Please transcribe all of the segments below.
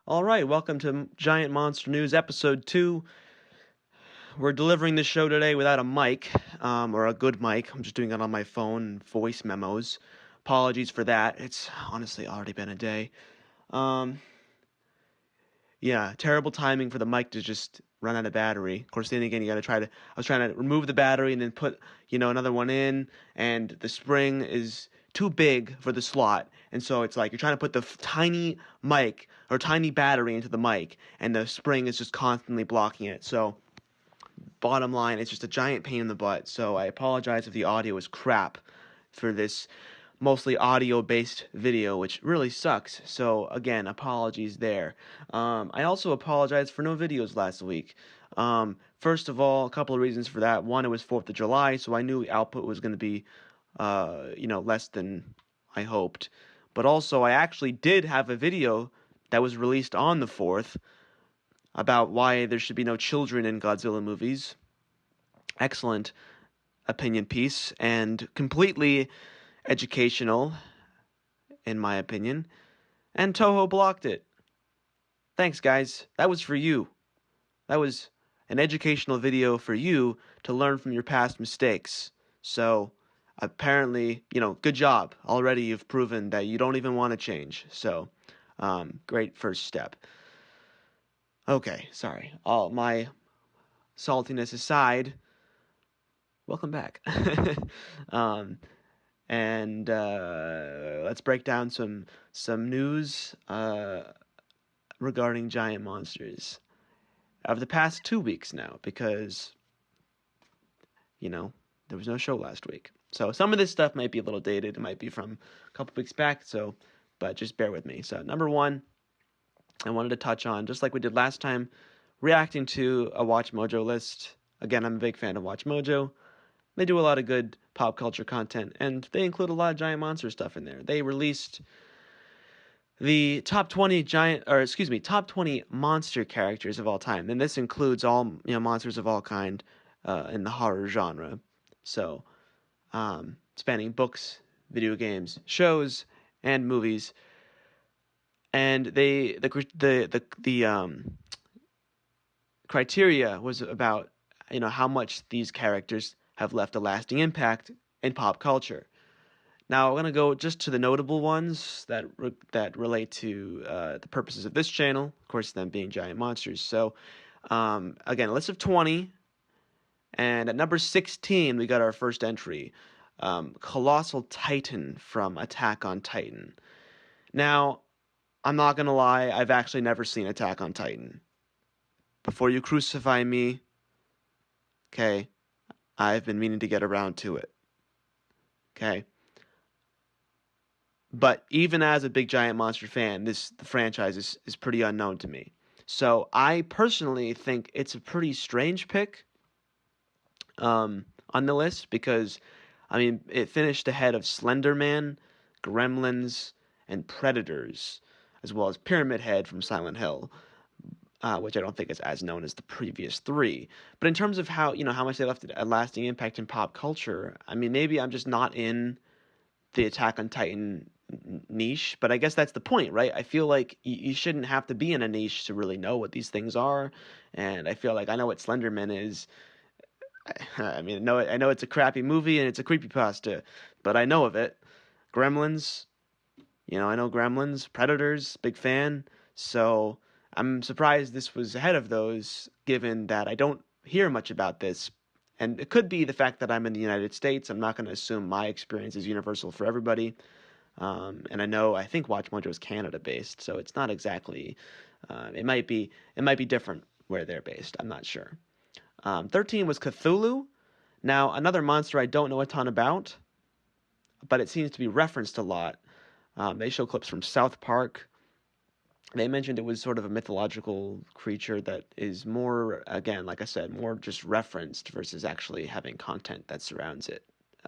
All right, welcome to Giant Monster News Episode 2. We're delivering this show today without a mic, or a good mic. I'm just doing it on my phone, voice memos. Apologies for that. It's honestly already been a day. Um, yeah, terrible timing for the mic to just run out of battery. Of course, then again, you gotta I was trying to remove the battery and then put, another one in, and the spring is too big for the slot. And so it's like you're trying to put the tiny mic or tiny battery into the mic, and the spring is just constantly blocking it. So, bottom line, it's just a giant pain in the butt. So I apologize if the audio is crap for this mostly audio based video, which really sucks. So again, apologies there. I also apologize for no videos last week. First of all, a couple of reasons for that. One, it was 4th of July, so I knew output was going to be, less than I hoped. But also, I actually did have a video that was released on the 4th about why there should be no children in Godzilla movies. Excellent opinion piece and completely educational, in my opinion. And Toho blocked it. Thanks, guys. That was for you. That was an educational video for you to learn from your past mistakes. So, apparently, good job. Already you've proven that you don't even want to change. So, great first step. Okay, sorry. All my saltiness aside, welcome back. And let's break down some news regarding giant monsters of the past 2 weeks now, because there was no show last week. So some of this stuff might be a little dated. It might be from a couple weeks back. But just bear with me. So number one, I wanted to touch on, just like we did last time, reacting to a Watchmojo list. Again, I'm a big fan of Watchmojo. They do a lot of good pop culture content, and they include a lot of giant monster stuff in there. They released the top 20 top 20 monster characters of all time, and this includes all monsters of all kind in the horror genre. So, spanning books, video games, shows, and movies. And the criteria was about how much these characters have left a lasting impact in pop culture. Now, I'm going to go just to the notable ones that relate to the purposes of this channel, of course, them being giant monsters. So, again, a list of 20, and at number 16, we got our first entry, Colossal Titan from Attack on Titan. Now, I'm not going to lie, I've actually never seen Attack on Titan. Before you crucify me, okay, I've been meaning to get around to it. Okay? But even as a big giant monster fan, the franchise is pretty unknown to me. So I personally think it's a pretty strange pick on the list, because, it finished ahead of Slender Man, Gremlins, and Predators, as well as Pyramid Head from Silent Hill. Which I don't think is as known as the previous three. But in terms of how much they left a lasting impact in pop culture, maybe I'm just not in the Attack on Titan niche, but I guess that's the point, right? I feel like you shouldn't have to be in a niche to really know what these things are, and I feel like I know what Slenderman is. I know it's a crappy movie and it's a creepypasta, but I know of it. Gremlins, I know Gremlins, Predators, big fan, so I'm surprised this was ahead of those, given that I don't hear much about this. And it could be the fact that I'm in the United States. I'm not going to assume my experience is universal for everybody. And I think Watchmojo is Canada-based, so it's not exactly. It might be different where they're based. I'm not sure. 13 was Cthulhu. Now, another monster I don't know a ton about, but it seems to be referenced a lot. They show clips from South Park. They mentioned it was sort of a mythological creature that is more, again, like I said, more just referenced versus actually having content that surrounds it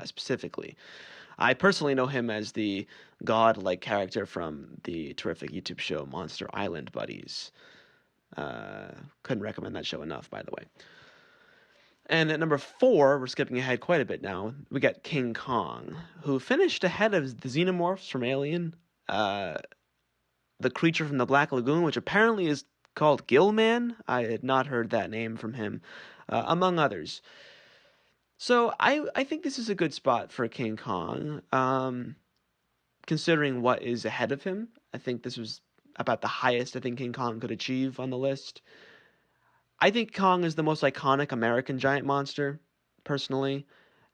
specifically. I personally know him as the god-like character from the terrific YouTube show Monster Island Buddies. Couldn't recommend that show enough, by the way. And at number 4, we're skipping ahead quite a bit now, we got King Kong, who finished ahead of the Xenomorphs from Alien. the creature from the Black Lagoon, which apparently is called Gillman. I had not heard that name from him, among others. So I think this is a good spot for King Kong, considering what is ahead of him. I think this was about the highest I think King Kong could achieve on the list. I think Kong is the most iconic American giant monster, personally,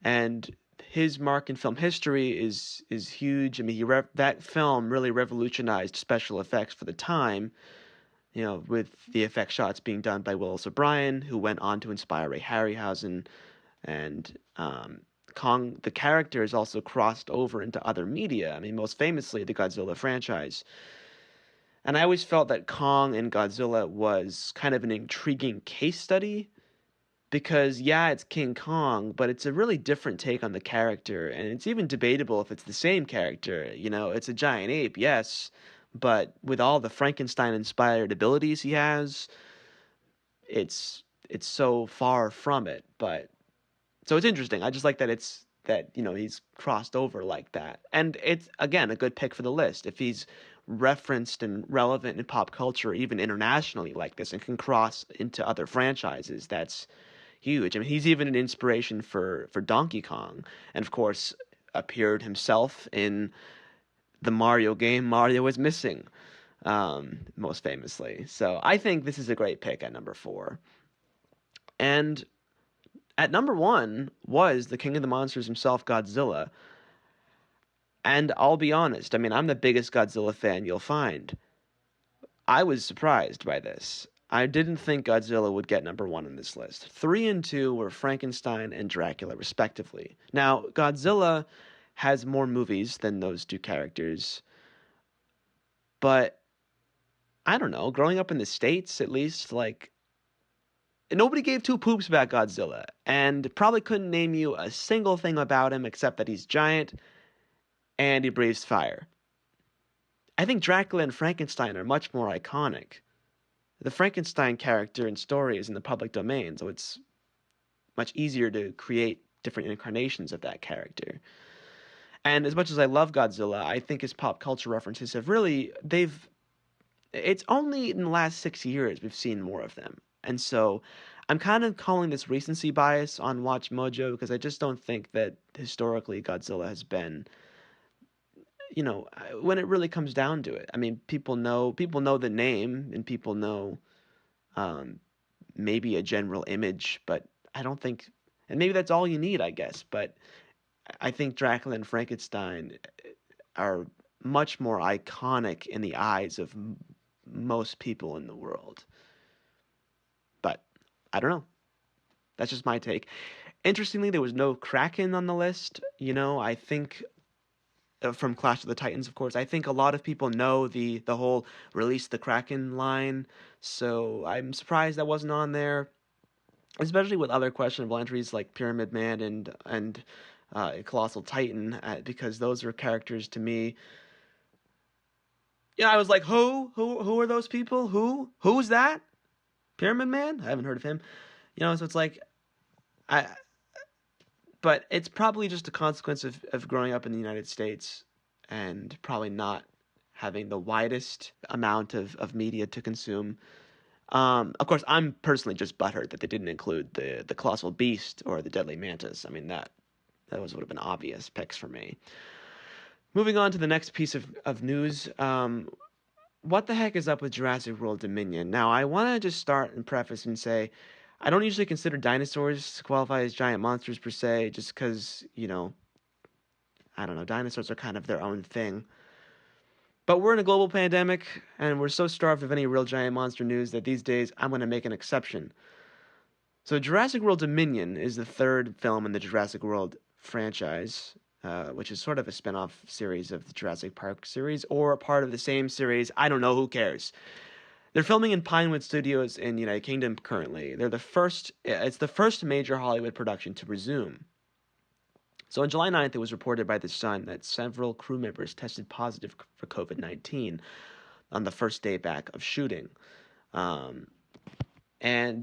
and his mark in film history is huge. I mean, that film really revolutionized special effects for the time. You know, with the effect shots being done by Willis O'Brien, who went on to inspire Ray Harryhausen, and Kong, the character, is also crossed over into other media. I mean, most famously, the Godzilla franchise. And I always felt that Kong and Godzilla was kind of an intriguing case study because, yeah, it's King Kong, but it's a really different take on the character. And it's even debatable if it's the same character. You know, it's a giant ape, yes, but with all the Frankenstein inspired abilities he has, it's so far from it. But so it's interesting. I just like that it's that, you know, he's crossed over like that. And it's, again, a good pick for the list. If he's referenced and relevant in pop culture, even internationally like this, and can cross into other franchises, that's huge. I mean, he's even an inspiration for Donkey Kong. And of course, appeared himself in the Mario game Mario is Missing, most famously. So I think this is a great pick at number 4. And at number 1 was the king of the monsters himself, Godzilla. And I'll be honest, I mean, I'm the biggest Godzilla fan you'll find. I was surprised by this. I didn't think Godzilla would get number 1 on this list. 3 and 2 were Frankenstein and Dracula, respectively. Now, Godzilla has more movies than those two characters, but I don't know, growing up in the States, at least, like, nobody gave two poops about Godzilla, and probably couldn't name you a single thing about him except that he's giant and he breathes fire. I think Dracula and Frankenstein are much more iconic. The Frankenstein character and story is in the public domain, so it's much easier to create different incarnations of that character. And as much as I love Godzilla, I think his pop culture references have really, it's only in the last 6 years we've seen more of them. And so I'm kind of calling this recency bias on Watchmojo because I just don't think that historically Godzilla has been, you know, when it really comes down to it. I mean, people know the name and people know maybe a general image, but I don't think, and maybe that's all you need, I guess. But I think Dracula and Frankenstein are much more iconic in the eyes of most people in the world. But I don't know. That's just my take. Interestingly, there was no Kraken on the list. You know, I think from Clash of the Titans, of course, I think a lot of people know the whole release the Kraken line. So I'm surprised that wasn't on there, especially with other questionable entries like Pyramid Man and Colossal Titan, because those are characters to me. Yeah, I was like, who are those people? Who's that? Pyramid Man? I haven't heard of him. You know, so it's like, but it's probably just a consequence of growing up in the United States and probably not having the widest amount of media to consume. Of course, I'm personally just butthurt that they didn't include the Colossal Beast or the Deadly Mantis. I mean, that would have been obvious picks for me. Moving on to the next piece of news. What the heck is up with Jurassic World Dominion? Now, I want to just start and preface and say, I don't usually consider dinosaurs to qualify as giant monsters per se, just because, you know, I don't know, dinosaurs are kind of their own thing. But we're in a global pandemic, and we're so starved of any real giant monster news that these days I'm going to make an exception. So Jurassic World Dominion is the third film in the Jurassic World franchise, which is sort of a spin-off series of the Jurassic Park series, or a part of the same series. I don't know, who cares? They're filming in Pinewood Studios in the United Kingdom currently. It's the first major Hollywood production to resume. So on July 9th, it was reported by The Sun that several crew members tested positive for COVID-19 on the first day back of shooting. And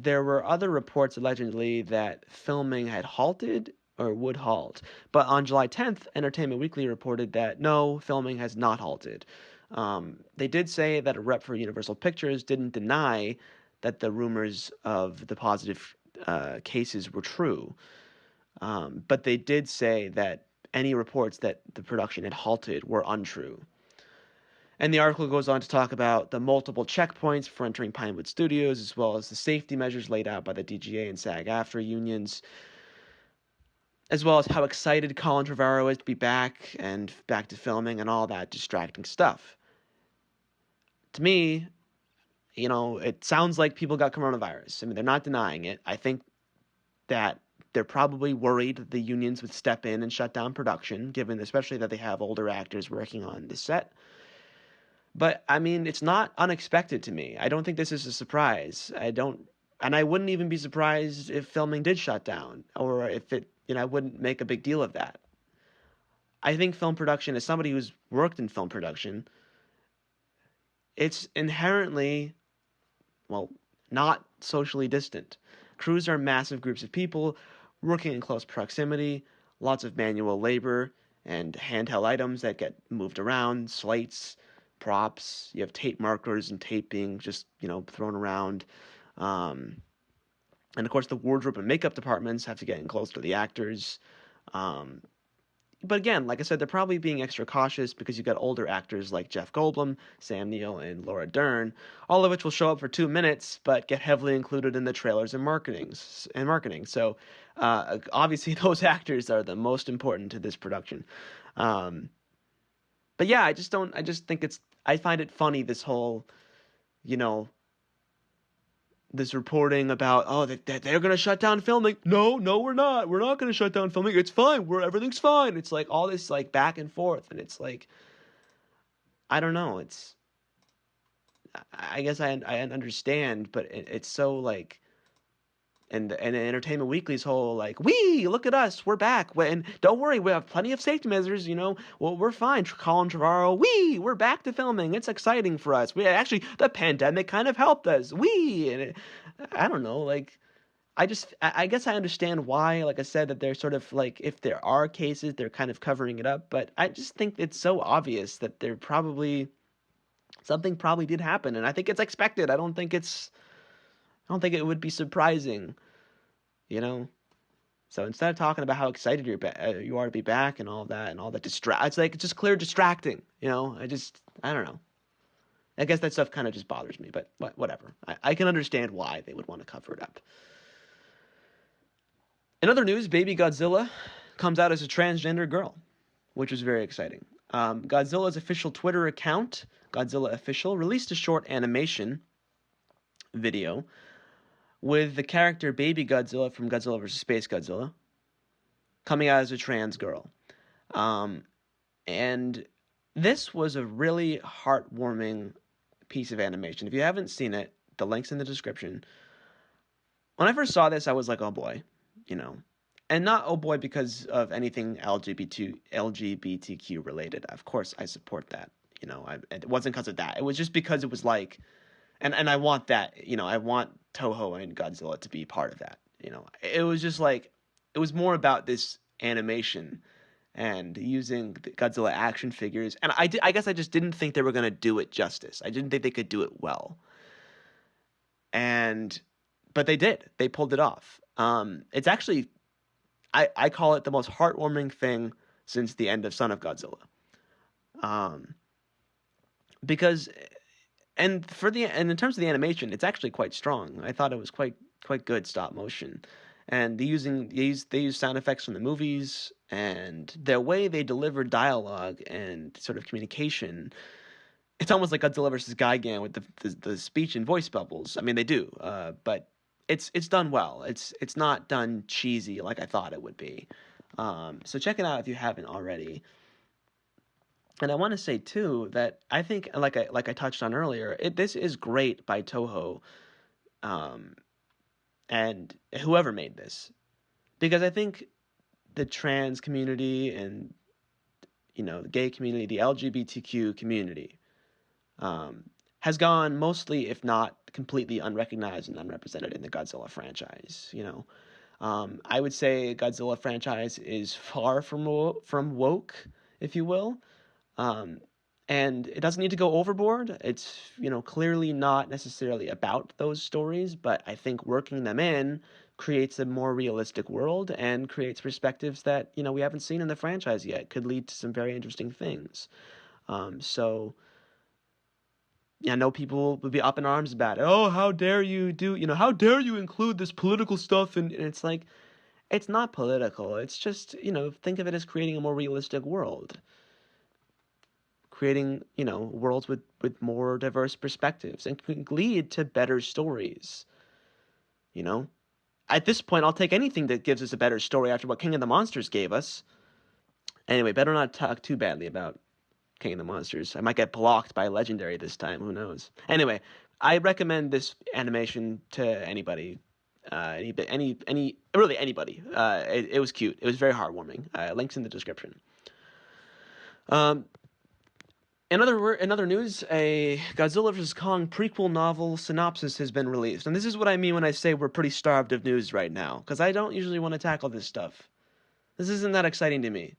there were other reports allegedly that filming had halted or would halt. But on July 10th, Entertainment Weekly reported that no, filming has not halted. They did say that a rep for Universal Pictures didn't deny that the rumors of the positive cases were true, but they did say that any reports that the production had halted were untrue. And the article goes on to talk about the multiple checkpoints for entering Pinewood Studios, as well as the safety measures laid out by the DGA and SAG-AFTRA unions, as well as how excited Colin Trevorrow is to be back and back to filming and all that distracting stuff. To me, it sounds like people got coronavirus. I mean, they're not denying it. I think that they're probably worried that the unions would step in and shut down production, given especially that they have older actors working on the set. But I mean, it's not unexpected to me. I don't think this is a surprise. And I wouldn't even be surprised if filming did shut down, or if it, I wouldn't make a big deal of that. I think film production, as somebody who's worked in film production, it's inherently, well, not socially distant. Crews are massive groups of people working in close proximity, lots of manual labor and handheld items that get moved around, slates, props. You have tape markers and tape being just, thrown around. And of course, the wardrobe and makeup departments have to get in close to the actors. But again, like I said, they're probably being extra cautious because you got older actors like Jeff Goldblum, Sam Neill, and Laura Dern, all of which will show up for 2 minutes, but get heavily included in the trailers and marketing. So obviously, those actors are the most important to this production. But yeah, I just think I find it funny, this whole, this reporting about, that they're going to shut down filming. No, we're not. We're not going to shut down filming. It's fine. Everything's fine. It's like all this like back and forth. And it's like, I don't know. I guess I understand, but it's so like, and Entertainment Weekly's whole like, look at us, we're back. And don't worry, we have plenty of safety measures. Well, we're fine. Colin Trevorrow, we're back to filming. It's exciting for us. The pandemic kind of helped us. I don't know, like, I guess I understand why, like I said, that they're sort of like, if there are cases, they're kind of covering it up. But I just think it's so obvious that something probably did happen, and I think it's expected. I don't think it would be surprising, So instead of talking about how excited you are to be back and all that it's like it's just clear distracting, I don't know. I guess that stuff kind of just bothers me, but whatever. I can understand why they would want to cover it up. In other news, Baby Godzilla comes out as a transgender girl, which was very exciting. Godzilla's official Twitter account, Godzilla Official, released a short animation video with the character Baby Godzilla from Godzilla vs. Space Godzilla coming out as a trans girl. And this was a really heartwarming piece of animation. If you haven't seen it, the link's in the description. When I first saw this, I was like, oh boy, And not oh boy because of anything LGBTQ related. Of course, I support that. It wasn't because of that. It was just because it was like, and I want that, I want Toho and Godzilla to be part of that. It was just like, it was more about this animation and using the Godzilla action figures. And I guess I just didn't think they were going to do it justice. I didn't think they could do it well. But they did. They pulled it off. It's actually, I call it the most heartwarming thing since the end of Son of Godzilla. Because in terms of the animation, it's actually quite strong. I thought it was quite good stop motion, and they use sound effects from the movies, and the way they deliver dialogue and sort of communication, it's almost like Godzilla versus Gigan with the speech and voice bubbles. I mean, they do, but it's done well. It's not done cheesy like I thought it would be. So check it out if you haven't already. And I want to say too that I think, like I touched on earlier, this is great by Toho, and whoever made this, because I think the trans community and the gay community, the LGBTQ community, has gone mostly, if not completely, unrecognized and unrepresented in the Godzilla franchise. I would say Godzilla franchise is far from woke, if you will. And it doesn't need to go overboard. It's, clearly not necessarily about those stories, but I think working them in creates a more realistic world and creates perspectives that, we haven't seen in the franchise yet. Could lead to some very interesting things. So I know people would be up in arms about it. Oh, how dare you how dare you include this political stuff? And it's like, it's not political. It's just, think of it as creating a more realistic world. Creating, worlds with more diverse perspectives and can lead to better stories. At this point, I'll take anything that gives us a better story after what King of the Monsters gave us. Anyway, better not talk too badly about King of the Monsters. I might get blocked by Legendary this time. Who knows? Anyway, I recommend this animation to anybody. Really anybody. It was cute. It was very heartwarming. Links in the description. In other news, a Godzilla vs. Kong prequel novel synopsis has been released. And this is what I mean when I say we're pretty starved of news right now, because I don't usually want to tackle this stuff. This isn't that exciting to me.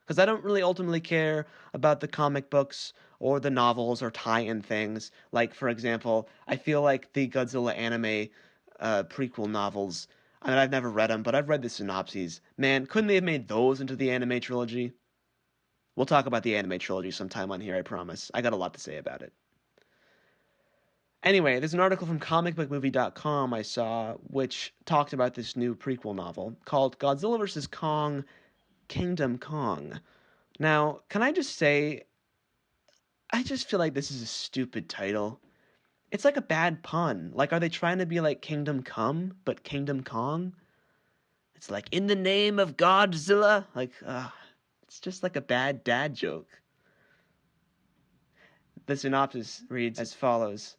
Because I don't really ultimately care about the comic books or the novels or tie-in things. Like, for example, I feel like the Godzilla anime prequel novels, I mean, I've never read them, but I've read the synopses. Man, couldn't they have made those into the anime trilogy? We'll talk about the anime trilogy sometime on here, I promise. I got a lot to say about it. Anyway, there's an article from comicbookmovie.com I saw which talked about this new prequel novel called Godzilla vs. Kong Kingdom Kong. Now, can I just say, I just feel like this is a stupid title. It's like a bad pun. Like, are they trying to be like Kingdom Come, but Kingdom Kong? It's like, in the name of Godzilla? Like, it's just like a bad dad joke. The synopsis reads as follows.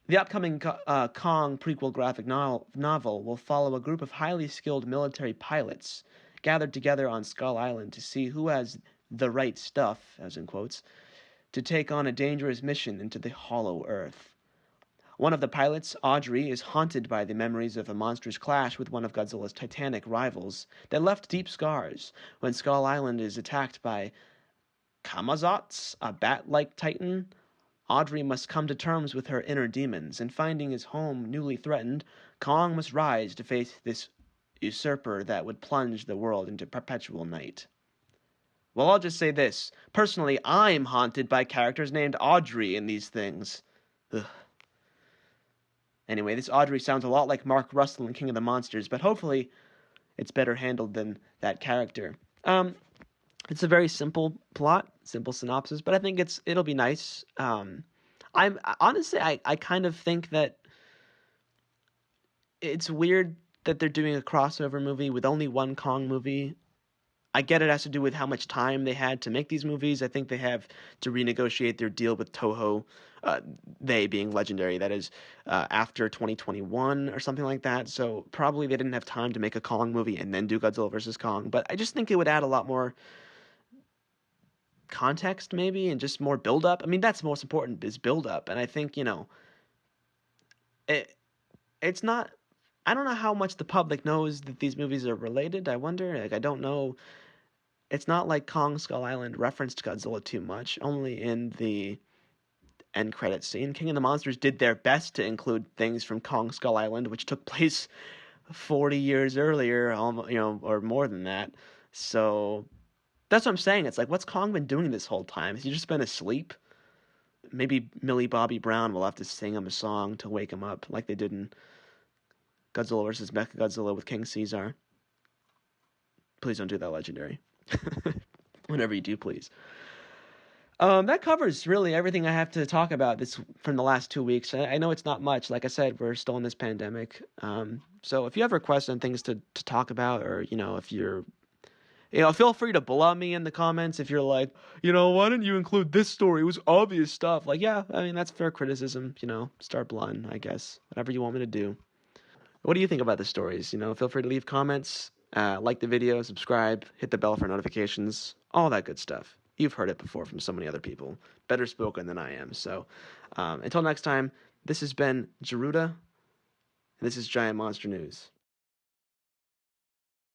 The upcoming Kong prequel graphic novel will follow a group of highly skilled military pilots gathered together on Skull Island to see who has the right stuff, as in quotes, to take on a dangerous mission into the hollow earth. One of the pilots, Audrey, is haunted by the memories of a monstrous clash with one of Godzilla's titanic rivals that left deep scars when Skull Island is attacked by Kamazotz, a bat-like titan. Audrey must come to terms with her inner demons, and finding his home newly threatened, Kong must rise to face this usurper that would plunge the world into perpetual night. Well, I'll just say this. Personally, I'm haunted by characters named Audrey in these things. Ugh. Anyway, this Audrey sounds a lot like Mark Russell in King of the Monsters, but hopefully it's better handled than that character. It's a very simple plot, simple synopsis, but I think it'll be nice. I'm honestly, I kind of think that it's weird that they're doing a crossover movie with only one Kong movie. I get it has to do with how much time they had to make these movies. I think they have to renegotiate their deal with Toho, they being Legendary, that is, after 2021 or something like that. So probably they didn't have time to make a Kong movie and then do Godzilla vs. Kong. But I just think it would add a lot more context, maybe, and just more build-up. I mean, that's most important, is build-up. And I think, it's not... I don't know how much the public knows that these movies are related. I wonder. Like, I don't know. It's not like Kong Skull Island referenced Godzilla too much. Only in the end credits scene. King of the Monsters did their best to include things from Kong Skull Island, which took place 40 years earlier, or more than that. So that's what I'm saying. It's like, what's Kong been doing this whole time? Has he just been asleep? Maybe Millie Bobby Brown will have to sing him a song to wake him up, like they did in Godzilla vs. Mechagodzilla with King Caesar. Please don't do that, Legendary. Whenever you do, please. That covers really everything I have to talk about this from the last 2 weeks. I know it's not much. Like I said, we're still in this pandemic. So if you have requests on things to talk about, or, if you're... feel free to blow me in the comments if you're like, why didn't you include this story? It was obvious stuff. Like, yeah, I mean, that's fair criticism. Start blunt, I guess. Whatever you want me to do. What do you think about the stories? Feel free to leave comments, like the video, subscribe, hit the bell for notifications, all that good stuff. You've heard it before from so many other people, better spoken than I am. So until next time, this has been Jarruda, and this is Giant Monster News.